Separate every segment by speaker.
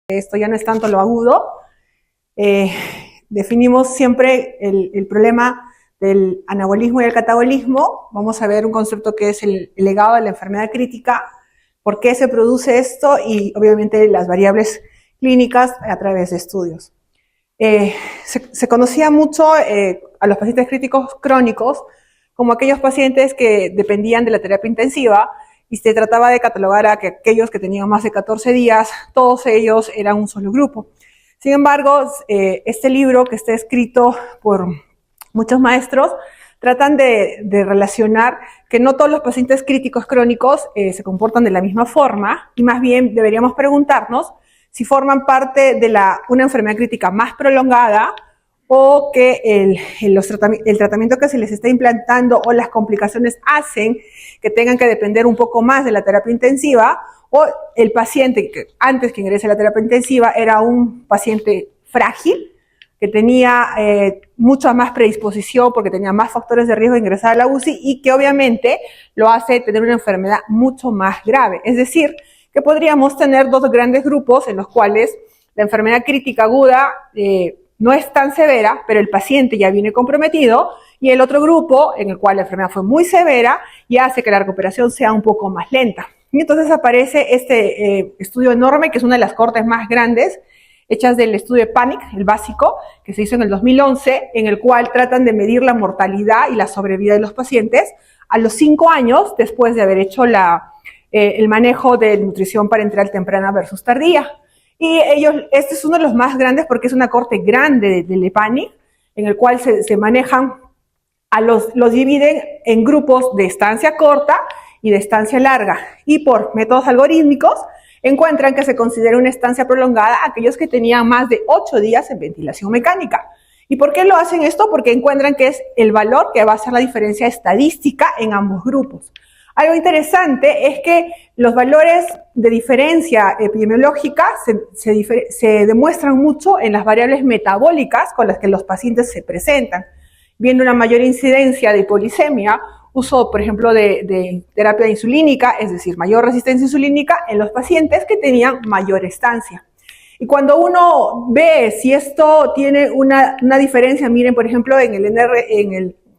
Speaker 1: Esto ya no es tanto lo agudo. Definimos siempre el problema del anabolismo y el catabolismo. Vamos a ver un concepto que es el legado de la enfermedad crítica, por qué se produce esto y obviamente las variables clínicas a través de estudios. Se conocía mucho a los pacientes críticos crónicos como aquellos pacientes que dependían de la terapia intensiva y se trataba de catalogar a que aquellos que tenían más de 14 días, todos ellos eran un solo grupo. Sin embargo, este libro que está escrito por muchos maestros tratan de relacionar que no todos los pacientes críticos crónicos se comportan de la misma forma y más bien deberíamos preguntarnos si forman parte de una enfermedad crítica más prolongada o que el tratamiento que se les está implantando o las complicaciones hacen que tengan que depender un poco más de la terapia intensiva, o el paciente que antes que ingrese a la terapia intensiva era un paciente frágil, que tenía mucha más predisposición porque tenía más factores de riesgo de ingresar a la UCI y que obviamente lo hace tener una enfermedad mucho más grave. Es decir, que podríamos tener dos grandes grupos en los cuales la enfermedad crítica aguda no es tan severa, pero el paciente ya viene comprometido, y el otro grupo en el cual la enfermedad fue muy severa y hace que la recuperación sea un poco más lenta. Y entonces aparece este estudio enorme, que es una de las cohortes más grandes, hechas del estudio de PANIC, el básico, que se hizo en el 2011, en el cual tratan de medir la mortalidad y la sobrevida de los pacientes a los 5 años después de haber hecho el manejo de nutrición parenteral temprana versus tardía. Y este es uno de los más grandes porque es una cohorte grande del EPANIC, en el cual se manejan, los dividen en grupos de estancia corta y de estancia larga. Y por métodos algorítmicos encuentran que se considera una estancia prolongada aquellos que tenían más de 8 días en ventilación mecánica. ¿Y por qué lo hacen esto? Porque encuentran que es el valor que va a hacer la diferencia estadística en ambos grupos. Algo interesante es que los valores de diferencia epidemiológica se demuestran mucho en las variables metabólicas con las que los pacientes se presentan, viendo una mayor incidencia de hipoglicemia, uso, por ejemplo, de terapia insulínica, es decir, mayor resistencia insulínica en los pacientes que tenían mayor estancia. Y cuando uno ve si esto tiene una diferencia, miren, por ejemplo, en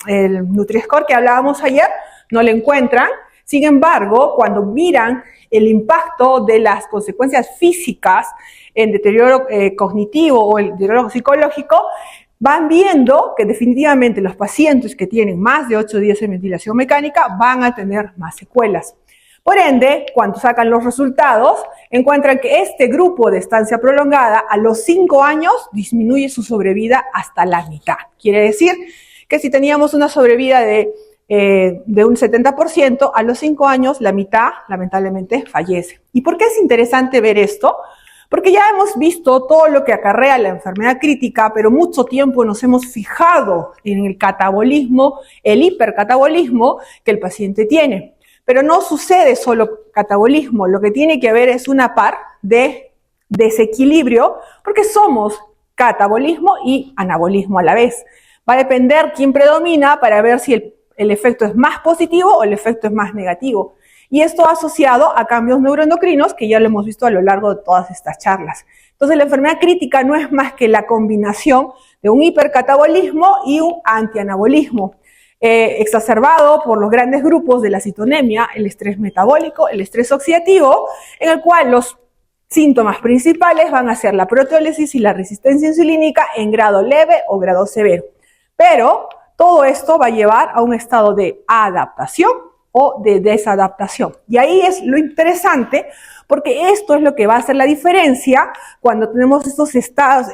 Speaker 1: el Nutri-Score que hablábamos ayer, no lo encuentran. Sin embargo, cuando miran el impacto de las consecuencias físicas en deterioro cognitivo o el deterioro psicológico, van viendo que definitivamente los pacientes que tienen más de 8 días en ventilación mecánica van a tener más secuelas. Por ende, cuando sacan los resultados, encuentran que este grupo de estancia prolongada a los 5 años disminuye su sobrevida hasta la mitad. Quiere decir que si teníamos una sobrevida de un 70%, a los 5 años la mitad lamentablemente fallece. ¿Y por qué es interesante ver esto? Porque ya hemos visto todo lo que acarrea la enfermedad crítica, pero mucho tiempo nos hemos fijado en el catabolismo, el hipercatabolismo que el paciente tiene. Pero no sucede solo catabolismo, lo que tiene que haber es una par de desequilibrio, porque somos catabolismo y anabolismo a la vez. Va a depender quién predomina para ver si el efecto es más positivo o el efecto es más negativo. Y esto asociado a cambios neuroendocrinos que ya lo hemos visto a lo largo de todas estas charlas. Entonces, la enfermedad crítica no es más que la combinación de un hipercatabolismo y un antianabolismo, exacerbado por los grandes grupos de la citonemia, el estrés metabólico, el estrés oxidativo, en el cual los síntomas principales van a ser la proteólisis y la resistencia insulínica en grado leve o grado severo. Pero todo esto va a llevar a un estado de adaptación o de desadaptación. Y ahí es lo interesante, porque esto es lo que va a hacer la diferencia cuando tenemos estos estados,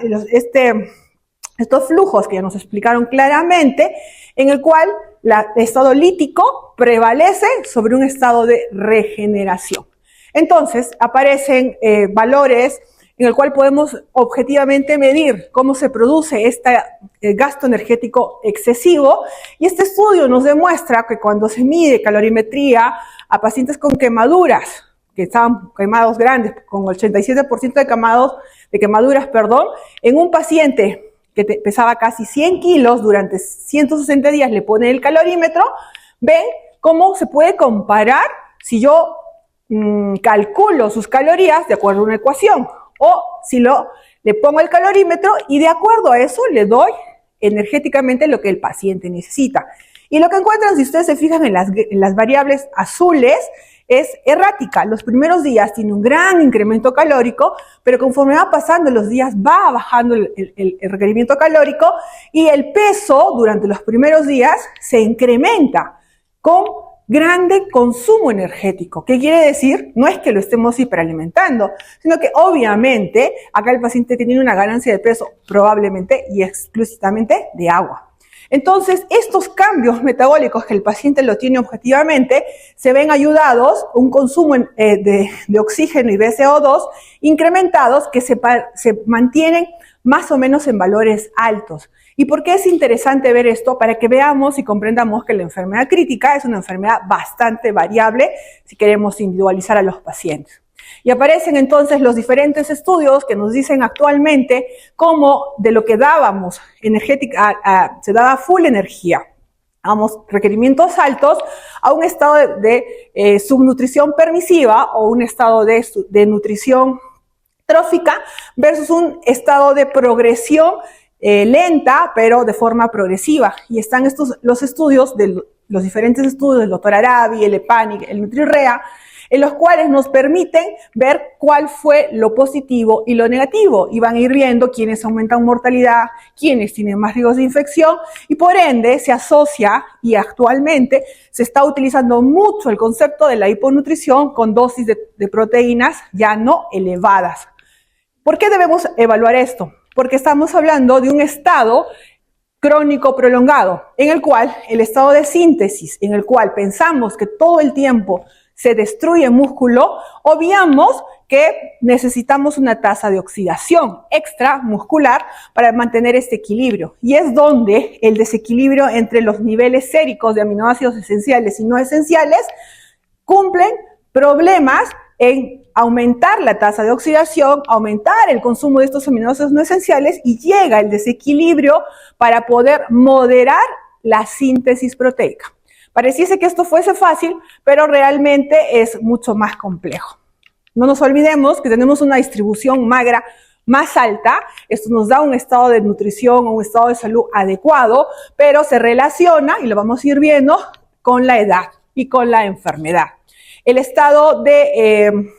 Speaker 1: estos flujos que ya nos explicaron claramente, en el cual el estado lítico prevalece sobre un estado de regeneración. Entonces aparecen valores en el cual podemos objetivamente medir cómo se produce este gasto energético excesivo, y este estudio nos demuestra que cuando se mide calorimetría a pacientes con quemaduras, que estaban quemados grandes, con 87% de quemaduras, en un paciente que pesaba casi 100 kilos durante 160 días, le ponen el calorímetro, ven cómo se puede comparar si yo calculo sus calorías de acuerdo a una ecuación. O si le pongo el calorímetro y de acuerdo a eso le doy energéticamente lo que el paciente necesita. Y lo que encuentran, si ustedes se fijan en las variables azules, es errática. Los primeros días tiene un gran incremento calórico, pero conforme va pasando los días va bajando el requerimiento calórico y el peso durante los primeros días se incrementa con grande consumo energético. ¿Qué quiere decir? No es que lo estemos hiperalimentando, sino que obviamente acá el paciente tiene una ganancia de peso probablemente y exclusivamente de agua. Entonces, estos cambios metabólicos que el paciente lo tiene objetivamente se ven ayudados, un consumo de oxígeno y de CO2 incrementados que se mantienen más o menos en valores altos. ¿Y por qué es interesante ver esto? Para que veamos y comprendamos que la enfermedad crítica es una enfermedad bastante variable si queremos individualizar a los pacientes. Y aparecen entonces los diferentes estudios que nos dicen actualmente cómo de lo que dábamos energética, se daba full energía, damos requerimientos altos a un estado de subnutrición permisiva o un estado de nutrición trófica versus un estado de progresión lenta, pero de forma progresiva. Y están los estudios, los diferentes estudios del doctor Arabi, el EPANIC, el NutriRea, en los cuales nos permiten ver cuál fue lo positivo y lo negativo. Y van a ir viendo quiénes aumentan mortalidad, quiénes tienen más riesgos de infección, y por ende se asocia, y actualmente se está utilizando mucho el concepto de la hiponutrición con dosis de proteínas ya no elevadas. ¿Por qué debemos evaluar esto? Porque estamos hablando de un estado crónico prolongado, en el cual el estado de síntesis, en el cual pensamos que todo el tiempo se destruye músculo, obviamos que necesitamos una tasa de oxidación extramuscular para mantener este equilibrio. Y es donde el desequilibrio entre los niveles séricos de aminoácidos esenciales y no esenciales cumplen problemas en aumentar la tasa de oxidación, aumentar el consumo de estos aminoácidos no esenciales y llega el desequilibrio para poder moderar la síntesis proteica. Pareciese que esto fuese fácil, pero realmente es mucho más complejo. No nos olvidemos que tenemos una distribución magra más alta, esto nos da un estado de nutrición o un estado de salud adecuado, pero se relaciona, y lo vamos a ir viendo, con la edad y con la enfermedad. El estado de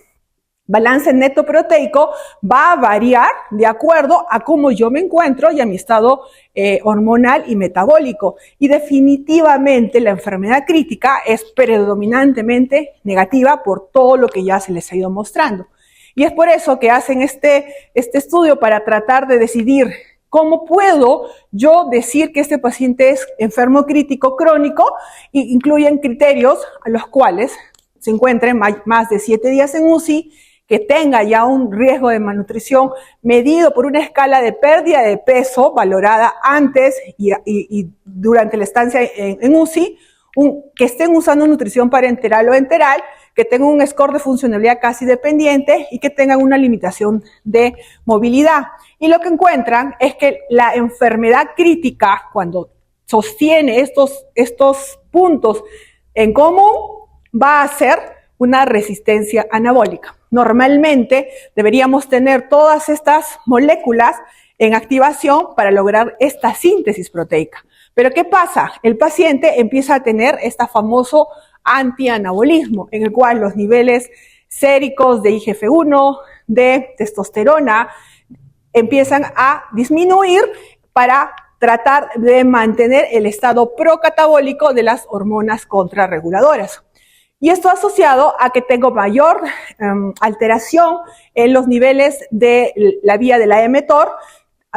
Speaker 1: balance neto proteico va a variar de acuerdo a cómo yo me encuentro y a mi estado hormonal y metabólico. Y definitivamente la enfermedad crítica es predominantemente negativa por todo lo que ya se les ha ido mostrando. Y es por eso que hacen este estudio para tratar de decidir cómo puedo yo decir que este paciente es enfermo crítico crónico, e incluyen criterios a los cuales se encuentren más de 7 días en UCI, que tenga ya un riesgo de malnutrición medido por una escala de pérdida de peso valorada antes y durante la estancia en UCI, que estén usando nutrición parenteral o enteral, que tengan un score de funcionalidad casi dependiente y que tengan una limitación de movilidad. Y lo que encuentran es que la enfermedad crítica, cuando sostiene estos puntos en común, va a ser una resistencia anabólica. Normalmente deberíamos tener todas estas moléculas en activación para lograr esta síntesis proteica. Pero ¿qué pasa? El paciente empieza a tener este famoso antianabolismo, en el cual los niveles séricos de IGF-1, de testosterona, empiezan a disminuir para tratar de mantener el estado procatabólico de las hormonas contrarreguladoras. Y esto asociado a que tengo mayor alteración en los niveles de la vía de la mTOR,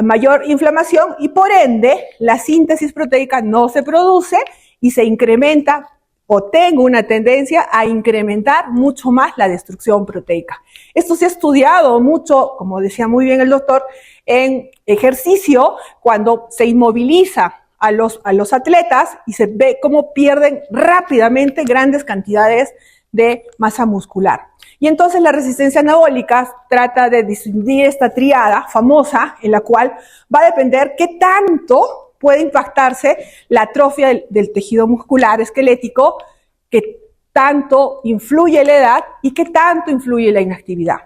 Speaker 1: mayor inflamación y por ende la síntesis proteica no se produce y se incrementa o tengo una tendencia a incrementar mucho más la destrucción proteica. Esto se ha estudiado mucho, como decía muy bien el doctor, en ejercicio cuando se inmoviliza a los atletas y se ve cómo pierden rápidamente grandes cantidades de masa muscular. Y entonces la resistencia anabólica trata de distinguir esta triada famosa en la cual va a depender qué tanto puede impactarse la atrofia del tejido muscular esquelético, qué tanto influye la edad y qué tanto influye la inactividad.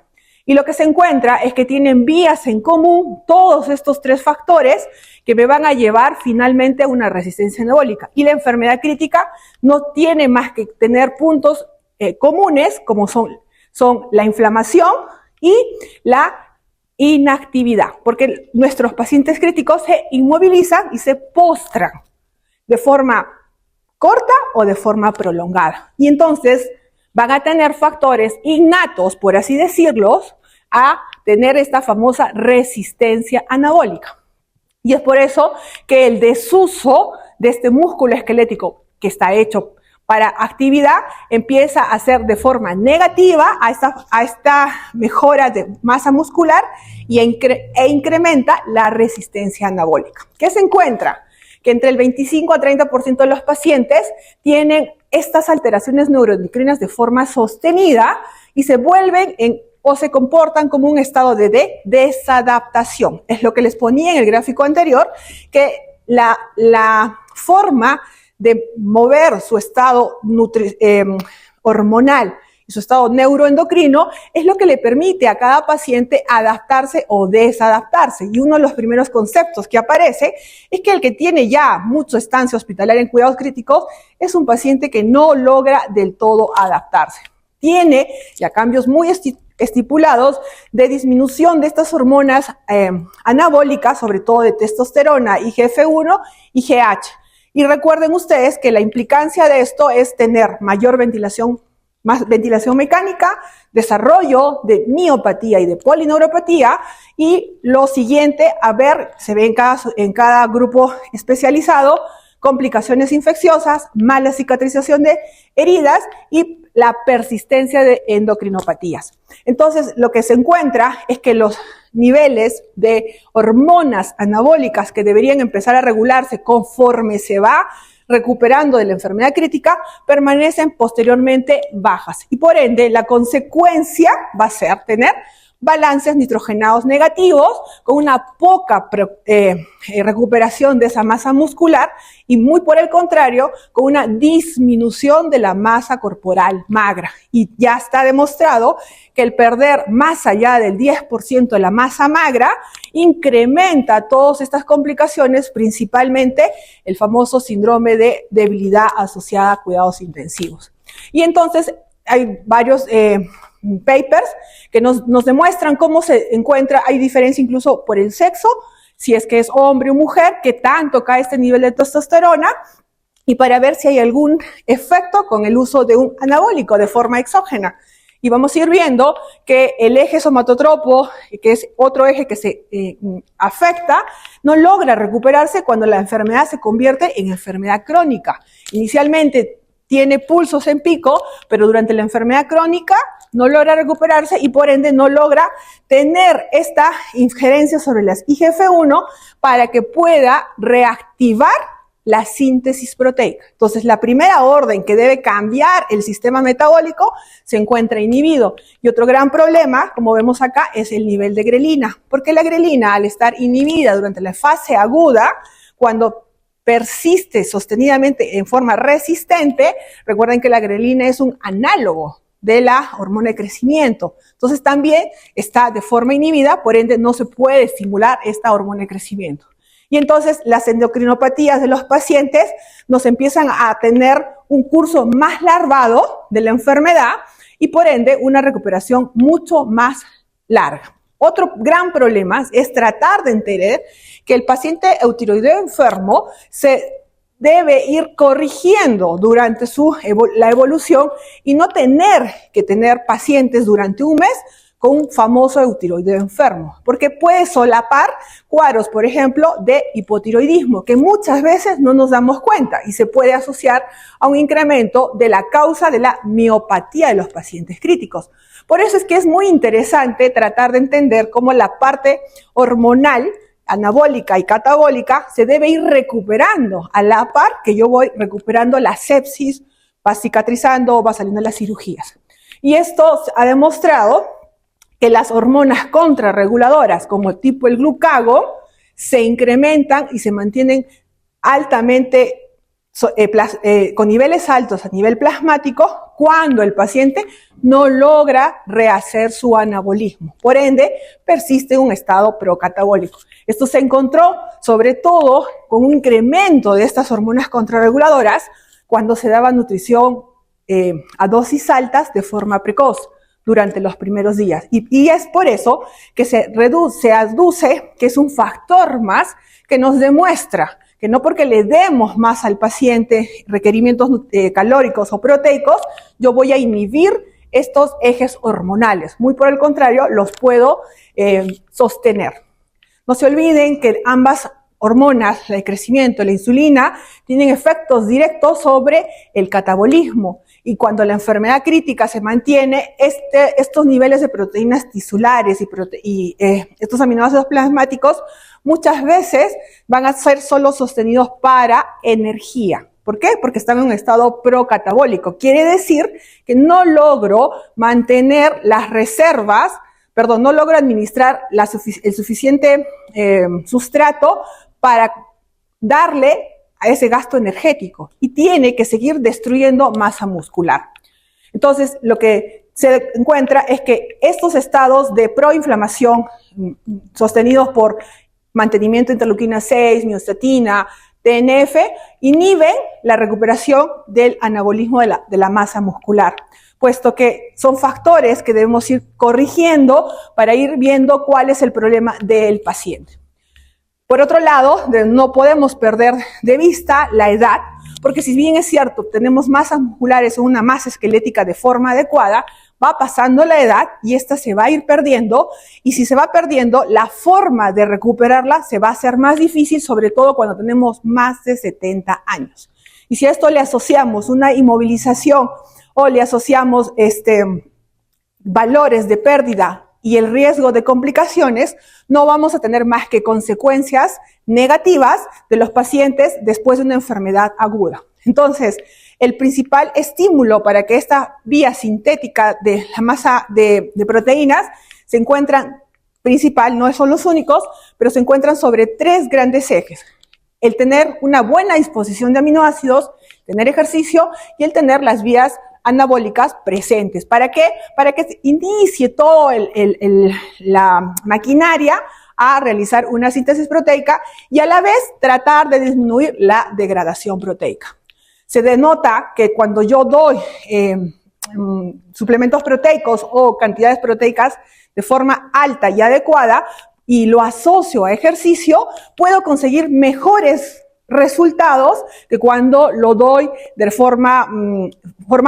Speaker 1: Y lo que se encuentra es que tienen vías en común todos estos tres factores que me van a llevar finalmente a una resistencia anabólica. Y la enfermedad crítica no tiene más que tener puntos comunes, como son la inflamación y la inactividad, porque nuestros pacientes críticos se inmovilizan y se postran de forma corta o de forma prolongada. Y entonces van a tener factores innatos, por así decirlo, a tener esta famosa resistencia anabólica. Y es por eso que el desuso de este músculo esquelético que está hecho para actividad empieza a ser de forma negativa a esta mejora de masa muscular e incrementa la resistencia anabólica. ¿Qué se encuentra? Que entre el 25 a 30% de los pacientes tienen estas alteraciones neuroendocrinas de forma sostenida y se vuelven o se comportan como un estado de desadaptación. Es lo que les ponía en el gráfico anterior, que la forma de mover su estado hormonal y su estado neuroendocrino es lo que le permite a cada paciente adaptarse o desadaptarse. Y uno de los primeros conceptos que aparece es que el que tiene ya mucha estancia hospitalaria en cuidados críticos es un paciente que no logra del todo adaptarse. Tiene ya cambios muy estipulados de disminución de estas hormonas anabólicas, sobre todo de testosterona, IGF-1 y GH. Y recuerden ustedes que la implicancia de esto es tener mayor ventilación, más ventilación mecánica, desarrollo de miopatía y de polineuropatía, y lo siguiente, se ve en cada grupo especializado, complicaciones infecciosas, mala cicatrización de heridas y la persistencia de endocrinopatías. Entonces, lo que se encuentra es que los niveles de hormonas anabólicas que deberían empezar a regularse conforme se va recuperando de la enfermedad crítica, permanecen posteriormente bajas. Y por ende, la consecuencia va a ser tener balances nitrogenados negativos con una poca recuperación de esa masa muscular y muy por el contrario, con una disminución de la masa corporal magra. Y ya está demostrado que el perder más allá del 10% de la masa magra incrementa todas estas complicaciones, principalmente el famoso síndrome de debilidad asociada a cuidados intensivos. Y entonces hay varios papers que nos demuestran cómo se encuentra, hay diferencia incluso por el sexo, si es que es hombre o mujer, que tanto cae este nivel de testosterona, y para ver si hay algún efecto con el uso de un anabólico de forma exógena. Y vamos a ir viendo que el eje somatotropo, que es otro eje que se afecta, no logra recuperarse cuando la enfermedad se convierte en enfermedad crónica. Inicialmente tiene pulsos en pico, pero durante la enfermedad crónica no logra recuperarse y por ende no logra tener esta injerencia sobre las IGF-1 para que pueda reactivar la síntesis proteica. Entonces, la primera orden que debe cambiar el sistema metabólico se encuentra inhibido. Y otro gran problema, como vemos acá, es el nivel de grelina, porque la grelina, al estar inhibida durante la fase aguda, cuando persiste sostenidamente en forma resistente, recuerden que la grelina es un análogo de la hormona de crecimiento. Entonces también está de forma inhibida, por ende no se puede estimular esta hormona de crecimiento. Y entonces las endocrinopatías de los pacientes nos empiezan a tener un curso más larvado de la enfermedad y por ende una recuperación mucho más larga. Otro gran problema es tratar de entender que el paciente eutiroideo enfermo se debe ir corrigiendo durante la evolución y no tener que tener pacientes durante un mes con un famoso eutiroideo enfermo, porque puede solapar cuadros, por ejemplo, de hipotiroidismo, que muchas veces no nos damos cuenta y se puede asociar a un incremento de la causa de la miopatía de los pacientes críticos. Por eso es que es muy interesante tratar de entender cómo la parte hormonal, anabólica y catabólica se debe ir recuperando a la par que yo voy recuperando la sepsis, va cicatrizando, va saliendo las cirugías. Y esto ha demostrado que las hormonas contrarreguladoras, como tipo el glucago, se incrementan y se mantienen altamente con niveles altos a nivel plasmático cuando el paciente no logra rehacer su anabolismo. Por ende, persiste en un estado procatabólico. Esto se encontró sobre todo con un incremento de estas hormonas contrarreguladoras cuando se daba nutrición a dosis altas de forma precoz durante los primeros días. Y es por eso que se aduce que es un factor más que nos demuestra que no porque le demos más al paciente requerimientos calóricos o proteicos, yo voy a inhibir estos ejes hormonales. Muy por el contrario, los puedo sostener. No se olviden que ambas hormonas, la de crecimiento, la insulina, tienen efectos directos sobre el catabolismo. Y cuando la enfermedad crítica se mantiene, estos niveles de proteínas tisulares y estos aminoácidos plasmáticos muchas veces van a ser solo sostenidos para energía. ¿Por qué? Porque están en un estado procatabólico. Quiere decir que no logro mantener las reservas, no logro administrar el suficiente sustrato para darle a ese gasto energético y tiene que seguir destruyendo masa muscular. Entonces, lo que se encuentra es que estos estados de proinflamación sostenidos por mantenimiento de interleuquina 6, miostatina, TNF, inhiben la recuperación del anabolismo de la masa muscular, puesto que son factores que debemos ir corrigiendo para ir viendo cuál es el problema del paciente. Por otro lado, no podemos perder de vista la edad, porque si bien es cierto, tenemos masas musculares o una masa esquelética de forma adecuada, va pasando la edad y esta se va a ir perdiendo, y si se va perdiendo, la forma de recuperarla se va a hacer más difícil, sobre todo cuando tenemos más de 70 años. Y si a esto le asociamos una inmovilización o le asociamos valores de pérdida y el riesgo de complicaciones, no vamos a tener más que consecuencias negativas de los pacientes después de una enfermedad aguda. Entonces, el principal estímulo para que esta vía sintética de la masa de proteínas se encuentran, no son los únicos, pero se encuentran sobre 3 grandes ejes. El tener una buena disposición de aminoácidos, tener ejercicio y el tener las vías anabólicas presentes. ¿Para qué? Para que se inicie toda la maquinaria a realizar una síntesis proteica y a la vez tratar de disminuir la degradación proteica. Se denota que cuando yo doy suplementos proteicos o cantidades proteicas de forma alta y adecuada y lo asocio a ejercicio, puedo conseguir mejores resultados que cuando lo doy de forma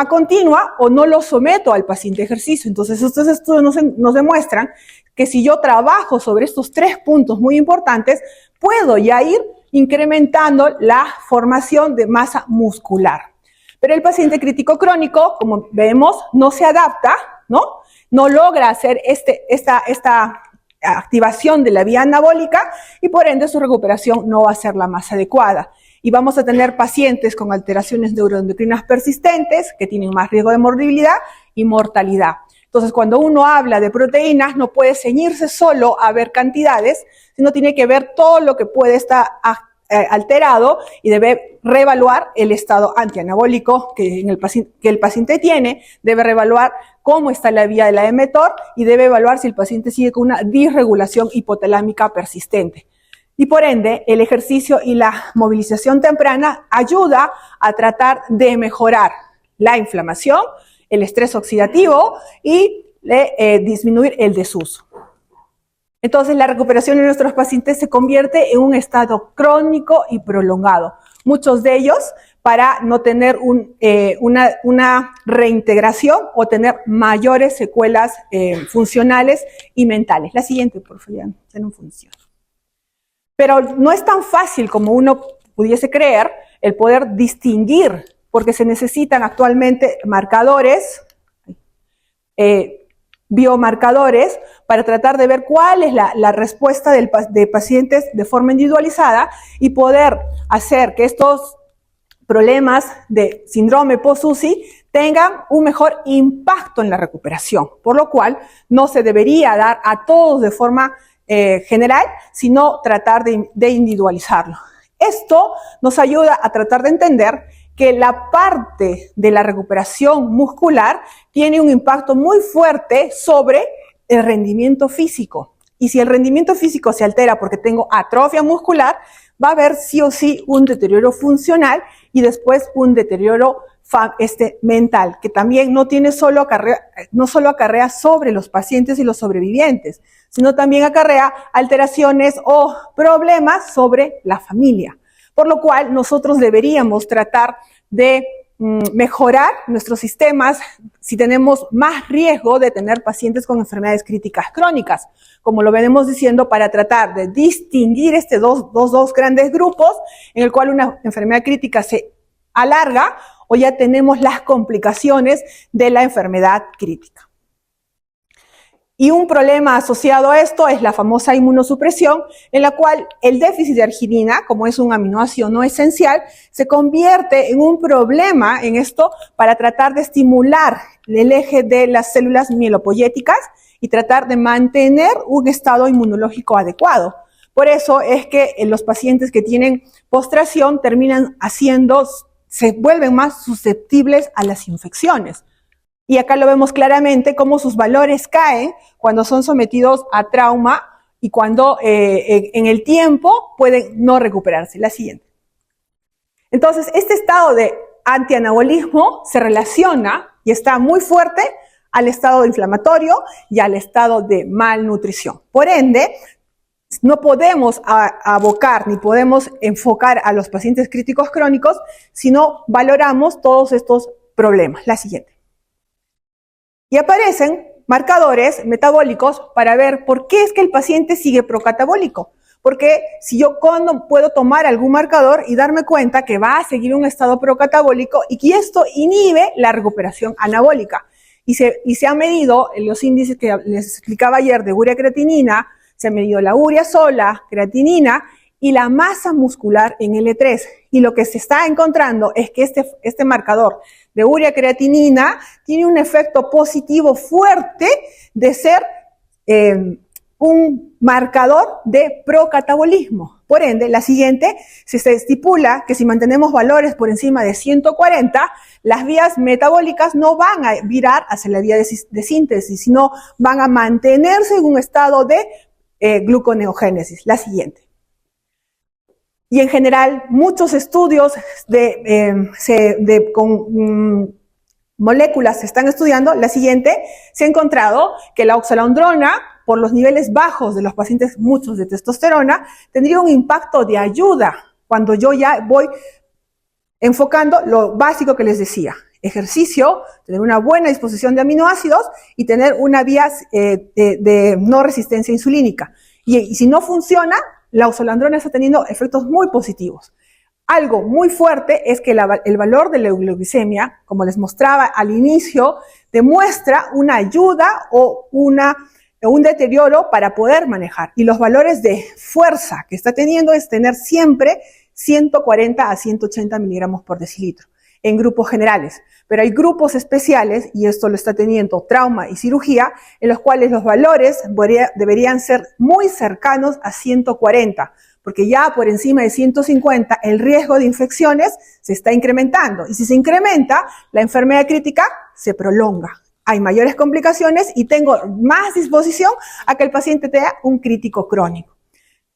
Speaker 1: continua o no lo someto al paciente a ejercicio. Entonces, estos estudios nos demuestran que si yo trabajo sobre estos 3 puntos muy importantes, puedo ya ir incrementando la formación de masa muscular. Pero el paciente crítico crónico, como vemos, no se adapta, no logra hacer esta activación de la vía anabólica y por ende su recuperación no va a ser la más adecuada. Y vamos a tener pacientes con alteraciones neuroendocrinas persistentes que tienen más riesgo de morbilidad y mortalidad. Entonces, cuando uno habla de proteínas, no puede ceñirse solo a ver cantidades, sino tiene que ver todo lo que puede estar alterado y debe reevaluar el estado antianabólico que el paciente tiene, debe reevaluar cómo está la vía de la mTOR y debe evaluar si el paciente sigue con una disregulación hipotalámica persistente. Y por ende, el ejercicio y la movilización temprana ayuda a tratar de mejorar la inflamación, el estrés oxidativo y disminuir el desuso. Entonces, la recuperación de nuestros pacientes se convierte en un estado crónico y prolongado. Muchos de ellos para no tener una reintegración o tener mayores secuelas funcionales y mentales. La siguiente, por favor, ya no funciona. Pero no es tan fácil como uno pudiese creer el poder distinguir, porque se necesitan actualmente marcadores, biomarcadores, para tratar de ver cuál es la respuesta de pacientes de forma individualizada y poder hacer que estos problemas de síndrome post-UCI tengan un mejor impacto en la recuperación, por lo cual no se debería dar a todos de forma general, sino tratar de individualizarlo. Esto nos ayuda a tratar de entender que la parte de la recuperación muscular tiene un impacto muy fuerte sobre el rendimiento físico. Y si el rendimiento físico se altera porque tengo atrofia muscular, va a haber sí o sí un deterioro funcional y después un deterioro mental, que también no solo acarrea sobre los pacientes y los sobrevivientes, sino también acarrea alteraciones o problemas sobre la familia. Por lo cual nosotros deberíamos tratar de mejorar nuestros sistemas si tenemos más riesgo de tener pacientes con enfermedades críticas crónicas, como lo venimos diciendo, para tratar de distinguir estos dos grandes grupos, en el cual una enfermedad crítica se alarga o ya tenemos las complicaciones de la enfermedad crítica. Y un problema asociado a esto es la famosa inmunosupresión, en la cual el déficit de arginina, como es un aminoácido no esencial, se convierte en un problema en esto para tratar de estimular el eje de las células mielopoyéticas y tratar de mantener un estado inmunológico adecuado. Por eso es que los pacientes que tienen postración se vuelven más susceptibles a las infecciones. Y acá lo vemos claramente cómo sus valores caen cuando son sometidos a trauma y cuando en el tiempo pueden no recuperarse. La siguiente. Entonces, este estado de antianabolismo se relaciona y está muy fuerte al estado inflamatorio y al estado de malnutrición. Por ende, no podemos abocar ni podemos enfocar a los pacientes críticos crónicos si no valoramos todos estos problemas. La siguiente. Y aparecen marcadores metabólicos para ver por qué es que el paciente sigue procatabólico. Porque si yo puedo tomar algún marcador y darme cuenta que va a seguir un estado procatabólico y que esto inhibe la recuperación anabólica. Y se han medido los índices que les explicaba ayer de urea-creatinina, se ha medido la urea sola, creatinina y la masa muscular en L3. Y lo que se está encontrando es que este marcador de urea-creatinina tiene un efecto positivo fuerte de ser un marcador de procatabolismo. Por ende, la siguiente, se estipula que si mantenemos valores por encima de 140, las vías metabólicas no van a virar hacia la vía de síntesis, sino van a mantenerse en un estado de gluconeogénesis. La siguiente. Y en general, muchos estudios con moléculas se están estudiando. La siguiente, se ha encontrado que la oxalandrona, por los niveles bajos de los pacientes, muchos de testosterona, tendría un impacto de ayuda cuando yo ya voy enfocando lo básico que les decía. Ejercicio, tener una buena disposición de aminoácidos y tener una vía de no resistencia insulínica. Y si no funciona, la oxalandrona está teniendo efectos muy positivos. Algo muy fuerte es que el valor de la euglucemia, como les mostraba al inicio, demuestra una ayuda o un deterioro para poder manejar. Y los valores de fuerza que está teniendo es tener siempre 140 a 180 miligramos por decilitro en grupos generales. Pero hay grupos especiales, y esto lo está teniendo trauma y cirugía, en los cuales los valores deberían ser muy cercanos a 140, porque ya por encima de 150 el riesgo de infecciones se está incrementando. Y si se incrementa, la enfermedad crítica se prolonga. Hay mayores complicaciones y tengo más disposición a que el paciente tenga un crítico crónico.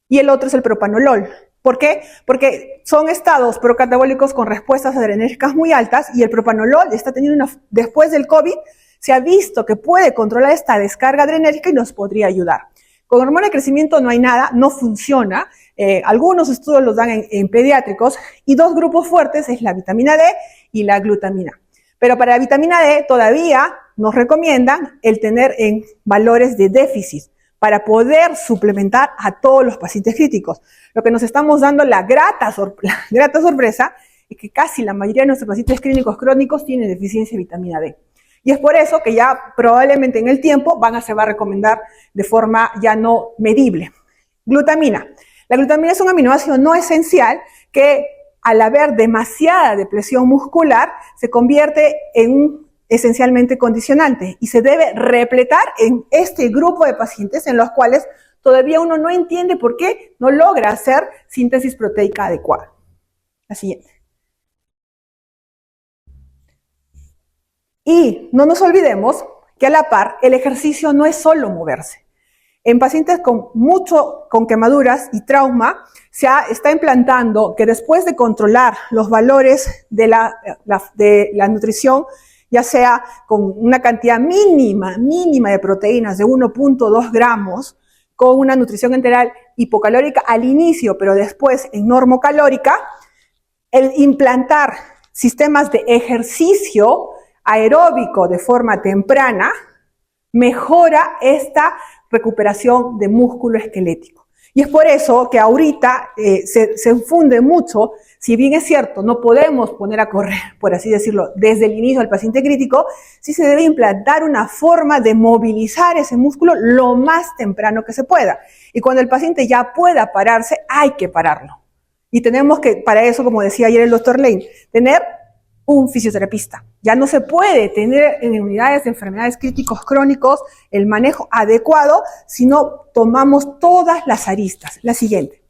Speaker 1: Y el otro es el propanolol. ¿Por qué? Porque son estados procatabólicos con respuestas adrenérgicas muy altas y el propanolol está teniendo después del COVID, se ha visto que puede controlar esta descarga adrenérgica y nos podría ayudar. Con hormona de crecimiento no hay nada, no funciona. Algunos estudios los dan en pediátricos y dos grupos fuertes es la vitamina D y la glutamina. Pero para la vitamina D todavía nos recomiendan el tener en valores de déficit para poder suplementar a todos los pacientes críticos. Lo que nos estamos dando la grata sorpresa es que casi la mayoría de nuestros pacientes clínicos crónicos tienen deficiencia de vitamina D. Y es por eso que ya probablemente en el tiempo se va a recomendar de forma ya no medible. Glutamina. La glutamina es un aminoácido no esencial que al haber demasiada depresión muscular se convierte en un esencialmente condicionante y se debe repletar en este grupo de pacientes en los cuales todavía uno no entiende por qué no logra hacer síntesis proteica adecuada. La siguiente. Y no nos olvidemos que a la par el ejercicio no es solo moverse. En pacientes con quemaduras y trauma está implantando que después de controlar los valores de la nutrición, ya sea con una cantidad mínima de proteínas de 1.2 gramos, con una nutrición enteral hipocalórica al inicio, pero después en normocalórica, el implantar sistemas de ejercicio aeróbico de forma temprana mejora esta recuperación de músculo esquelético. Y es por eso que ahorita se funde mucho, si bien es cierto, no podemos poner a correr, por así decirlo, desde el inicio del paciente crítico, sí se debe implantar una forma de movilizar ese músculo lo más temprano que se pueda. Y cuando el paciente ya pueda pararse, hay que pararlo. Y tenemos que, para eso, como decía ayer el doctor Lane, tener un fisioterapista. Ya no se puede tener en unidades de enfermedades críticos crónicos el manejo adecuado si no tomamos todas las aristas. La siguiente.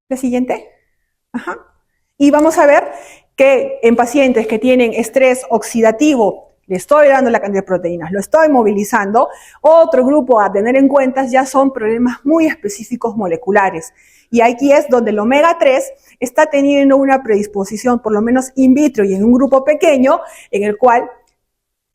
Speaker 1: La siguiente. Ajá. Y vamos a ver que en pacientes que tienen estrés oxidativo, le estoy dando la cantidad de proteínas, lo estoy movilizando. Otro grupo a tener en cuenta ya son problemas muy específicos moleculares. Y aquí es donde el omega 3 está teniendo una predisposición, por lo menos in vitro y en un grupo pequeño, en el cual,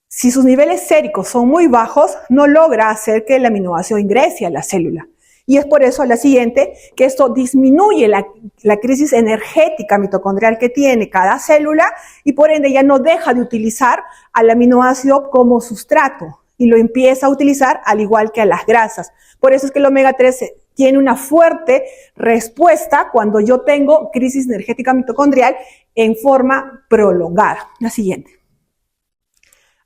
Speaker 1: si sus niveles séricos son muy bajos, no logra hacer que el aminoácido ingrese a la célula. Y es por eso, la siguiente, que esto disminuye la crisis energética mitocondrial que tiene cada célula y por ende ya no deja de utilizar al aminoácido como sustrato y lo empieza a utilizar al igual que a las grasas. Por eso es que el omega 3 tiene una fuerte respuesta cuando yo tengo crisis energética mitocondrial en forma prolongada. La siguiente.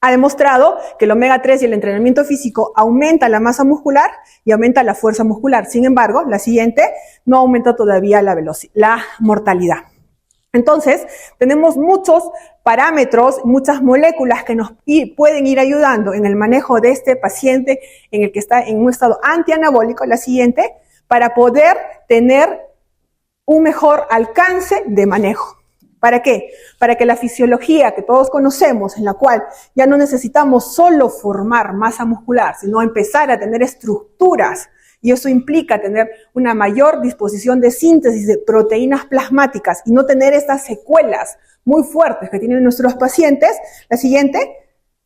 Speaker 1: Ha demostrado que el omega 3 y el entrenamiento físico aumenta la masa muscular y aumenta la fuerza muscular. Sin embargo, la siguiente no aumenta todavía la mortalidad. Entonces, tenemos muchos parámetros, muchas moléculas que nos pueden ir ayudando en el manejo de este paciente en el que está en un estado antianabólico, la siguiente, para poder tener un mejor alcance de manejo. ¿Para qué? Para que la fisiología que todos conocemos, en la cual ya no necesitamos solo formar masa muscular, sino empezar a tener estructuras, y eso implica tener una mayor disposición de síntesis de proteínas plasmáticas y no tener estas secuelas muy fuertes que tienen nuestros pacientes. La siguiente,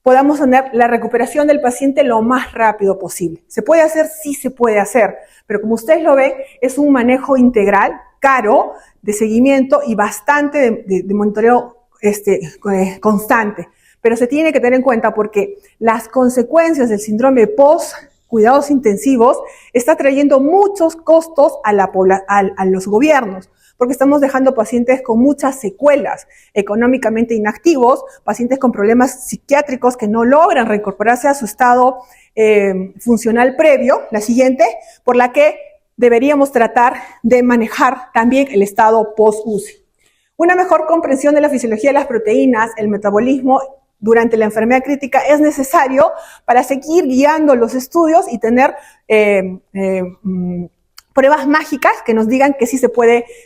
Speaker 1: podamos tener la recuperación del paciente lo más rápido posible. ¿Se puede hacer? Sí se puede hacer, pero como ustedes lo ven, es un manejo integral, caro, de seguimiento y bastante de monitoreo constante. Pero se tiene que tener en cuenta porque las consecuencias del síndrome post-cuidados intensivos está trayendo muchos costos a los gobiernos, porque estamos dejando pacientes con muchas secuelas, económicamente inactivos, pacientes con problemas psiquiátricos que no logran reincorporarse a su estado funcional previo, la siguiente, por la que deberíamos tratar de manejar también el estado post-UCI. Una mejor comprensión de la fisiología de las proteínas, el metabolismo durante la enfermedad crítica es necesario para seguir guiando los estudios y tener pruebas mágicas que nos digan que sí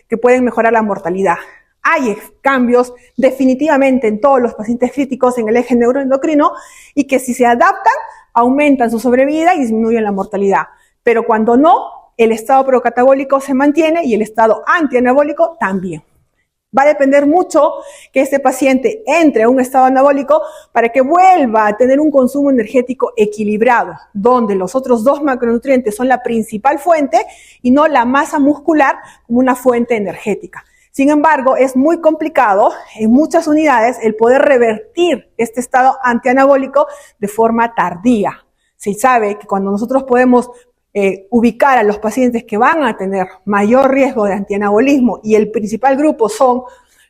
Speaker 1: que pueden mejorar la mortalidad. Hay cambios definitivamente en todos los pacientes críticos en el eje neuroendocrino y que si se adaptan, aumentan su sobrevida y disminuyen la mortalidad. Pero cuando no, el estado procatabólico se mantiene y el estado antianabólico también. Va a depender mucho que este paciente entre a un estado anabólico para que vuelva a tener un consumo energético equilibrado, donde los otros dos macronutrientes son la principal fuente y no la masa muscular como una fuente energética. Sin embargo, es muy complicado en muchas unidades el poder revertir este estado antianabólico de forma tardía. Se sabe que cuando nosotros podemos ubicar a los pacientes que van a tener mayor riesgo de antianabolismo y el principal grupo son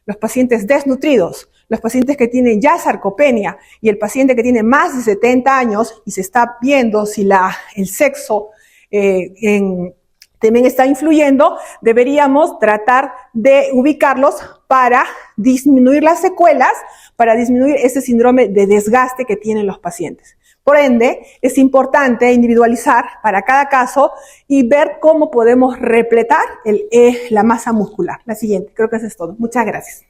Speaker 1: los pacientes desnutridos, los pacientes que tienen ya sarcopenia y el paciente que tiene más de 70 años y se está viendo si el sexo también está influyendo, deberíamos tratar de ubicarlos para disminuir las secuelas, para disminuir ese síndrome de desgaste que tienen los pacientes. Por ende, es importante individualizar para cada caso y ver cómo podemos repletar la masa muscular. La siguiente, creo que eso es todo. Muchas gracias.